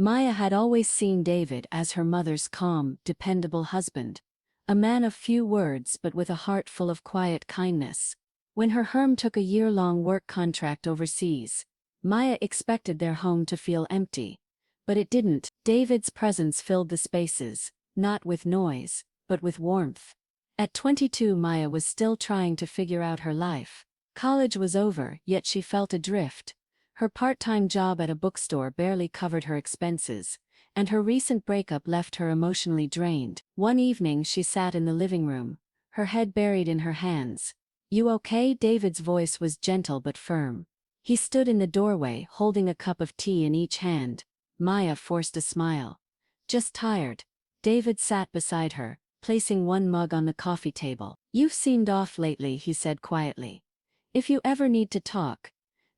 Maya had always seen David as her mother's calm, dependable husband. A man of few words but with a heart full of quiet kindness. When her home took a year-long work contract overseas, Maya expected their home to feel empty. But it didn't. David's presence filled the spaces, not with noise, but with warmth. At 22, Maya was still trying to figure out her life. College was over, yet she felt adrift. Her part-time job at a bookstore barely covered her expenses, and her recent breakup left her emotionally drained. One evening she sat in the living room, her head buried in her hands. "You okay?" David's voice was gentle but firm. He stood in the doorway, holding a cup of tea in each hand. Maya forced a smile. "Just tired." David sat beside her, placing one mug on the coffee table. "You've seemed off lately," he said quietly. "If you ever need to talk."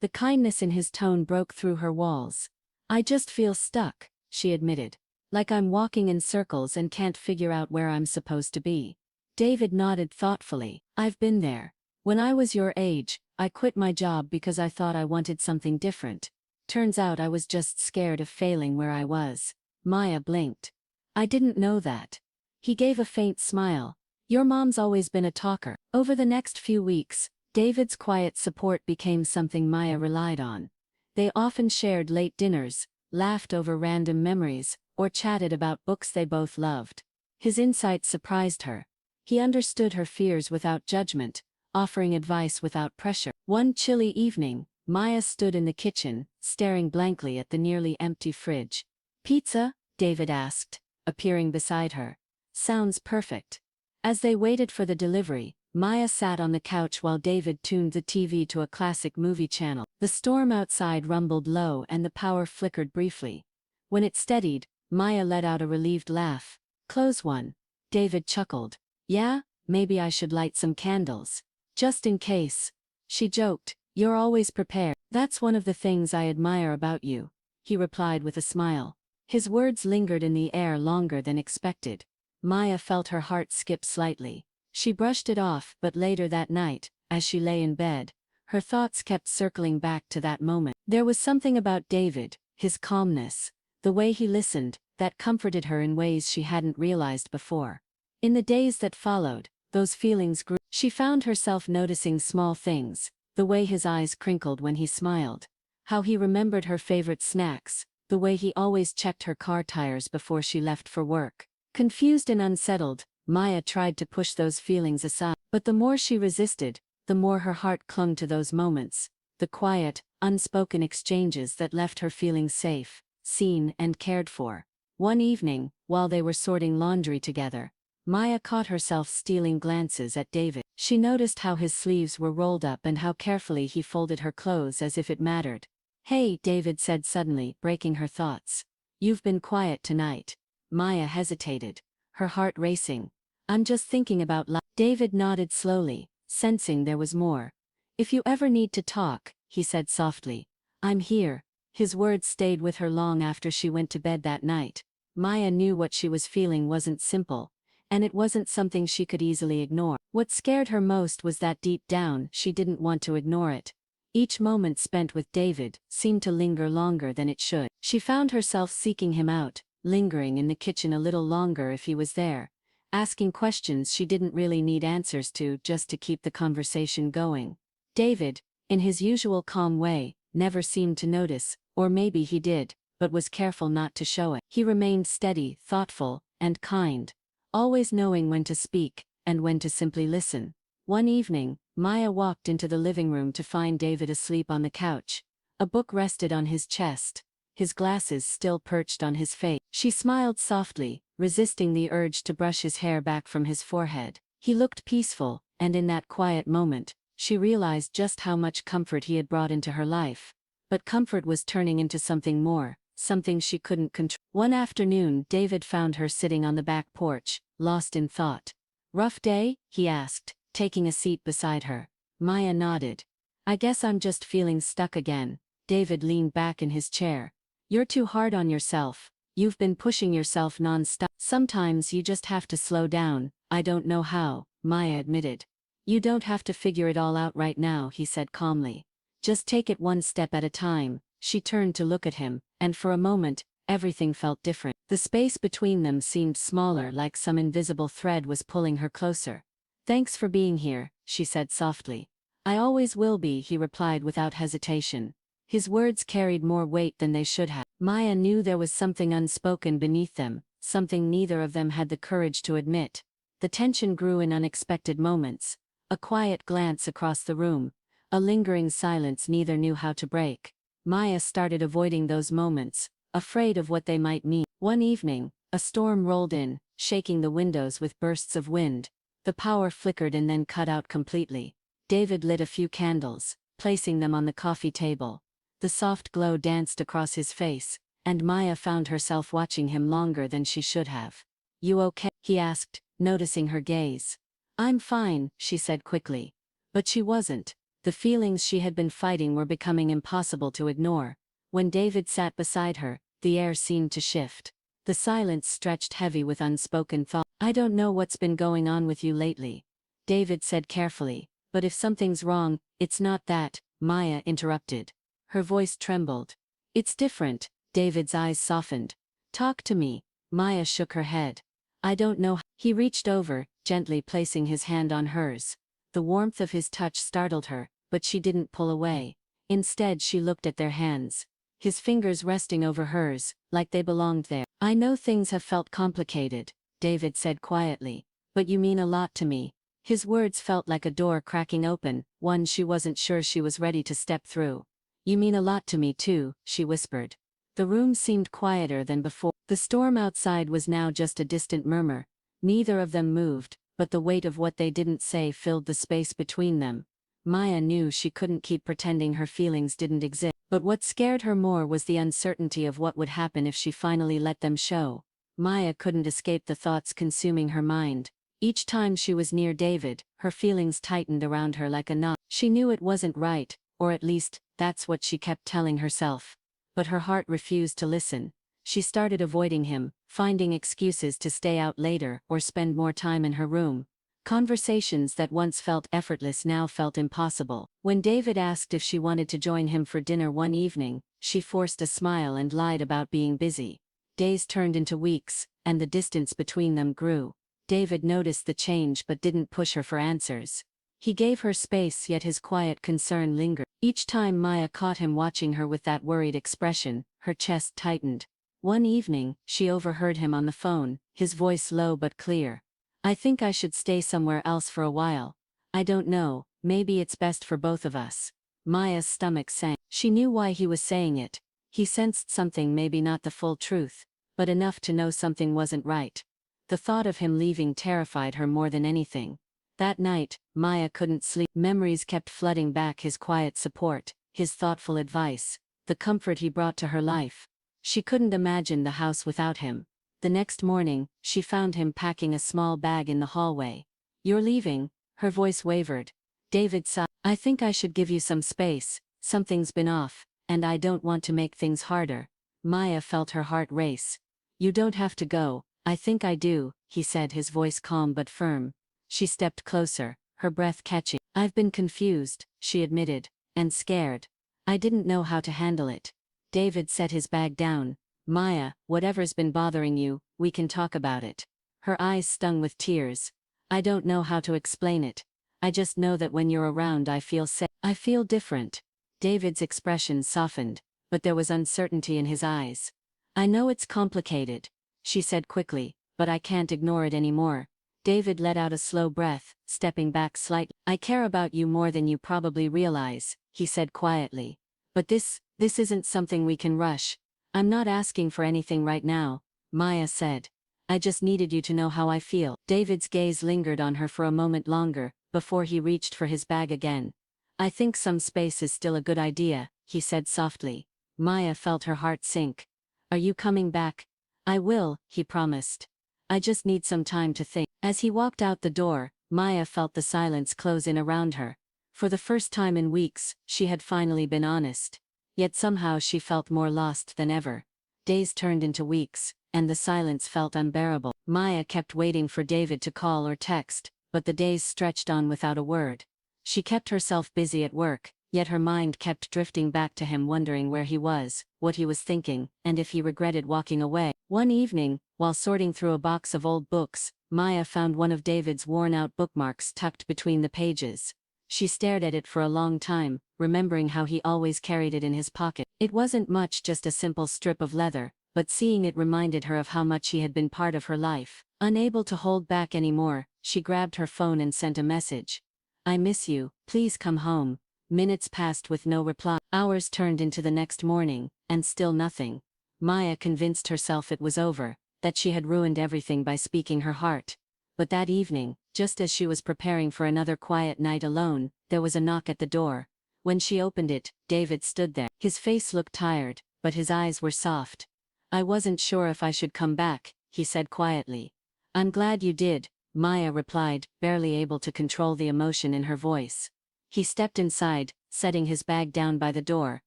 The kindness in his tone broke through her walls. "I just feel stuck," she admitted. "Like I'm walking in circles and can't figure out where I'm supposed to be." David nodded thoughtfully. "I've been there. When I was your age, I quit my job because I thought I wanted something different. Turns out I was just scared of failing where I was." Maya blinked. "I didn't know that." He gave a faint smile. "Your mom's always been a talker." Over the next few weeks, David's quiet support became something Maya relied on. They often shared late dinners, laughed over random memories, or chatted about books they both loved. His insight surprised her. He understood her fears without judgment, offering advice without pressure. One chilly evening, Maya stood in the kitchen, staring blankly at the nearly empty fridge. "Pizza?" David asked, appearing beside her. "Sounds perfect." As they waited for the delivery, Maya sat on the couch while David tuned the TV to a classic movie channel. The storm outside rumbled low and the power flickered briefly. When it steadied, Maya let out a relieved laugh. "Close one." David chuckled. "Yeah, maybe I should light some candles. Just in case." She joked. "You're always prepared." "That's one of the things I admire about you," he replied with a smile. His words lingered in the air longer than expected. Maya felt her heart skip slightly. She brushed it off, but later that night, as she lay in bed, her thoughts kept circling back to that moment. There was something about David, his calmness, the way he listened, that comforted her in ways she hadn't realized before. In the days that followed, those feelings grew. She found herself noticing small things, the way his eyes crinkled when he smiled, how he remembered her favorite snacks, the way he always checked her car tires before she left for work. Confused and unsettled, Maya tried to push those feelings aside. But the more she resisted, the more her heart clung to those moments, the quiet, unspoken exchanges that left her feeling safe, seen and cared for. One evening, while they were sorting laundry together, Maya caught herself stealing glances at David. She noticed how his sleeves were rolled up and how carefully he folded her clothes as if it mattered. "Hey," David said suddenly, breaking her thoughts. "You've been quiet tonight." Maya hesitated, her heart racing. "I'm just thinking about life." David nodded slowly, sensing there was more. "If you ever need to talk," he said softly, "I'm here." His words stayed with her long after she went to bed that night. Maya knew what she was feeling wasn't simple, and it wasn't something she could easily ignore. What scared her most was that deep down, she didn't want to ignore it. Each moment spent with David seemed to linger longer than it should. She found herself seeking him out, lingering in the kitchen a little longer if he was there, asking questions she didn't really need answers to just to keep the conversation going. David, in his usual calm way, never seemed to notice, or maybe he did, but was careful not to show it. He remained steady, thoughtful, and kind, always knowing when to speak, and when to simply listen. One evening, Maya walked into the living room to find David asleep on the couch. A book rested on his chest, his glasses still perched on his face. She smiled softly, resisting the urge to brush his hair back from his forehead. He looked peaceful, and in that quiet moment, she realized just how much comfort he had brought into her life. But comfort was turning into something more, something she couldn't control. One afternoon, David found her sitting on the back porch, lost in thought. "Rough day?" he asked, taking a seat beside her. Maya nodded. "I guess I'm just feeling stuck again." David leaned back in his chair. "You're too hard on yourself. You've been pushing yourself non-stop." "Sometimes you just have to slow down." "I don't know how," Maya admitted. "You don't have to figure it all out right now," he said calmly. "Just take it one step at a time." She turned to look at him, and for a moment, everything felt different. The space between them seemed smaller, like some invisible thread was pulling her closer. "Thanks for being here," she said softly. "I always will be," he replied without hesitation. His words carried more weight than they should have. Maya knew there was something unspoken beneath them, something neither of them had the courage to admit. The tension grew in unexpected moments. A quiet glance across the room, a lingering silence neither knew how to break. Maya started avoiding those moments, afraid of what they might mean. One evening, a storm rolled in, shaking the windows with bursts of wind. The power flickered and then cut out completely. David lit a few candles, placing them on the coffee table. The soft glow danced across his face, and Maya found herself watching him longer than she should have. "You okay?" he asked, noticing her gaze. "I'm fine," she said quickly. But she wasn't. The feelings she had been fighting were becoming impossible to ignore. When David sat beside her, the air seemed to shift. The silence stretched heavy with unspoken thought. "I don't know what's been going on with you lately," David said carefully, "but if something's wrong, it's not that," Maya interrupted. Her voice trembled. "It's different," David's eyes softened. "Talk to me." Maya shook her head. "I don't know." He reached over, gently placing his hand on hers. The warmth of his touch startled her, but she didn't pull away. Instead she looked at their hands. His fingers resting over hers, like they belonged there. "I know things have felt complicated," David said quietly, "but you mean a lot to me." His words felt like a door cracking open, one she wasn't sure she was ready to step through. "You mean a lot to me too," she whispered. The room seemed quieter than before. The storm outside was now just a distant murmur. Neither of them moved, but the weight of what they didn't say filled the space between them. Maya knew she couldn't keep pretending her feelings didn't exist, but what scared her more was the uncertainty of what would happen if she finally let them show. Maya couldn't escape the thoughts consuming her mind. Each time she was near David, her feelings tightened around her like a knot. She knew it wasn't right, or at least, that's what she kept telling herself. But her heart refused to listen. She started avoiding him, finding excuses to stay out later or spend more time in her room. Conversations that once felt effortless now felt impossible. When David asked if she wanted to join him for dinner one evening, she forced a smile and lied about being busy. Days turned into weeks, and the distance between them grew. David noticed the change but didn't push her for answers. He gave her space, yet his quiet concern lingered. Each time Maya caught him watching her with that worried expression, her chest tightened. One evening, she overheard him on the phone, his voice low but clear. "I think I should stay somewhere else for a while. I don't know, maybe it's best for both of us." Maya's stomach sank. She knew why he was saying it. He sensed something, maybe not the full truth, but enough to know something wasn't right. The thought of him leaving terrified her more than anything. That night, Maya couldn't sleep. Memories kept flooding back: his quiet support, his thoughtful advice, the comfort he brought to her life. She couldn't imagine the house without him. The next morning, she found him packing a small bag in the hallway. "You're leaving?" Her voice wavered. David sighed. "I think I should give you some space. Something's been off, and I don't want to make things harder." Maya felt her heart race. "You don't have to go. I think I do," he said, his voice calm but firm. She stepped closer, her breath catching. "I've been confused," she admitted, "and scared. I didn't know how to handle it." David set his bag down. "Maya, whatever's been bothering you, we can talk about it." Her eyes stung with tears. "I don't know how to explain it. I just know that when you're around I feel safe. I feel different." David's expression softened, but there was uncertainty in his eyes. "I know it's complicated," she said quickly, "but I can't ignore it anymore." David let out a slow breath, stepping back slightly. "I care about you more than you probably realize," he said quietly. "But this isn't something we can rush. I'm not asking for anything right now," Maya said. "I just needed you to know how I feel." David's gaze lingered on her for a moment longer, before he reached for his bag again. "I think some space is still a good idea," he said softly. Maya felt her heart sink. "Are you coming back?" "I will," he promised. "I just need some time to think." As he walked out the door, Maya felt the silence close in around her. For the first time in weeks, she had finally been honest. Yet somehow she felt more lost than ever. Days turned into weeks, and the silence felt unbearable. Maya kept waiting for David to call or text, but the days stretched on without a word. She kept herself busy at work, Yet her mind kept drifting back to him, wondering where he was, what he was thinking, and if he regretted walking away. One evening, while sorting through a box of old books, Maya found one of David's worn-out bookmarks tucked between the pages. She stared at it for a long time, remembering how he always carried it in his pocket. It wasn't much, just a simple strip of leather, but seeing it reminded her of how much he had been part of her life. Unable to hold back anymore, she grabbed her phone and sent a message. "I miss you, please come home." Minutes passed with no reply. Hours turned into the next morning, and still nothing. Maya convinced herself it was over, that she had ruined everything by speaking her heart. But that evening, just as she was preparing for another quiet night alone, there was a knock at the door. When she opened it, David stood there. His face looked tired, but his eyes were soft. "I wasn't sure if I should come back," he said quietly. "I'm glad you did," Maya replied, barely able to control the emotion in her voice. He stepped inside, setting his bag down by the door.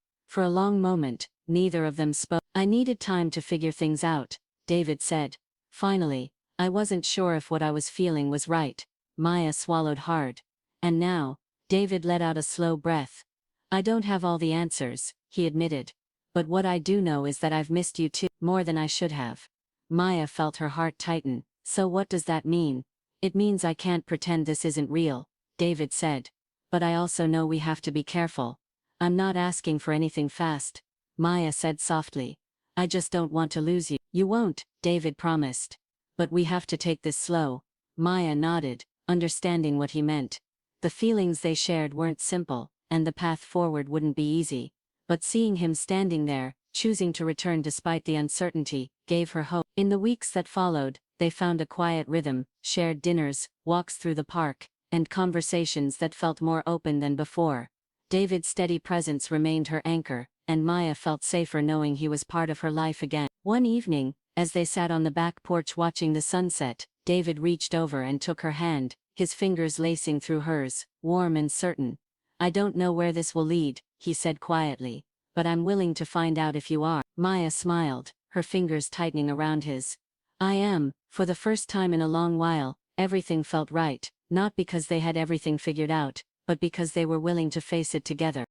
For a long moment, neither of them spoke. "I needed time to figure things out," David said. "Finally, I wasn't sure if what I was feeling was right." Maya swallowed hard. "And now," David let out a slow breath. "I don't have all the answers," he admitted. "But what I do know is that I've missed you too, more than I should have." Maya felt her heart tighten. "So what does that mean?" "It means I can't pretend this isn't real," David said. "But I also know we have to be careful." "I'm not asking for anything fast," Maya said softly. "I just don't want to lose you." "You won't," David promised. "But we have to take this slow." Maya nodded, understanding what he meant. The feelings they shared weren't simple, and the path forward wouldn't be easy. But seeing him standing there, choosing to return despite the uncertainty, gave her hope. In the weeks that followed, they found a quiet rhythm, shared dinners, walks through the park, and conversations that felt more open than before. David's steady presence remained her anchor, and Maya felt safer knowing he was part of her life again. One evening, as they sat on the back porch watching the sunset, David reached over and took her hand, his fingers lacing through hers, warm and certain. "I don't know where this will lead," he said quietly, "but I'm willing to find out if you are." Maya smiled, her fingers tightening around his. "I am." For the first time in a long while, everything felt right, not because they had everything figured out, but because they were willing to face it together.